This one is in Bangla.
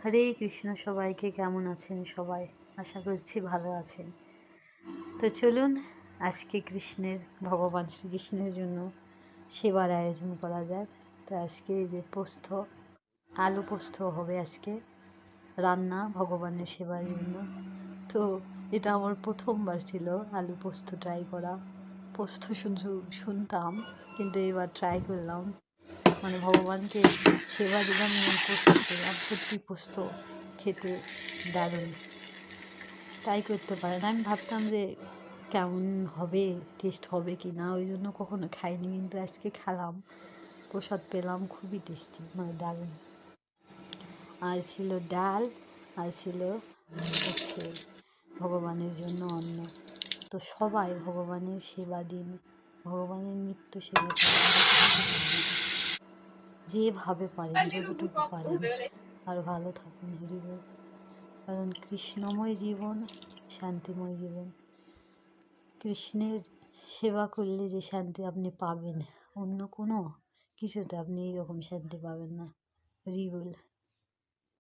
হরে কৃষ্ণ, সবাইকে কেমন আছেন সবাই? আশা করছি ভালো আছেন। তো চলুন আজকে ভগবান শ্রীকৃষ্ণের জন্য সেবার আয়োজন করা যাক। তো আজকে এই যে আলু পোস্ত হবে আজকে রান্না ভগবানের সেবার জন্য। তো এটা আমার প্রথমবার ছিল আলু পোস্ত ট্রাই করা। পোস্ত শুনতাম, কিন্তু এবার ট্রাই করলাম। মানে ভগবানকে সেবা দিলাম এবং প্রসাদ পেলাম। সত্যি পোস্ত খেতে দারুণ, ট্রাই করতে পারেন। আমি ভাবতাম যে কেমন হবে, টেস্ট হবে কি না, ওই জন্য কখনো খাইনি, কিন্তু আজকে খেলাম, প্রসাদ পেলাম, খুবই টেস্টি, মানে দারুণ। আর ছিল ডাল, আর ছিল হচ্ছে ভগবানের জন্য অন্ন। তো সবাই ভগবানের সেবা দিন, ভগবানের নিত্য সেবা করুন, যেভাবে পারেন, যতটুকু পারেন, আর ভালো থাকুন। হরিবল। কারণ কৃষ্ণময় জীবন, শান্তিময় জীবন। কৃষ্ণের সেবা করলে যে শান্তি আপনি পাবেন, অন্য কোনো কিছুতে আপনি এইরকম শান্তি পাবেন না। হরিবল।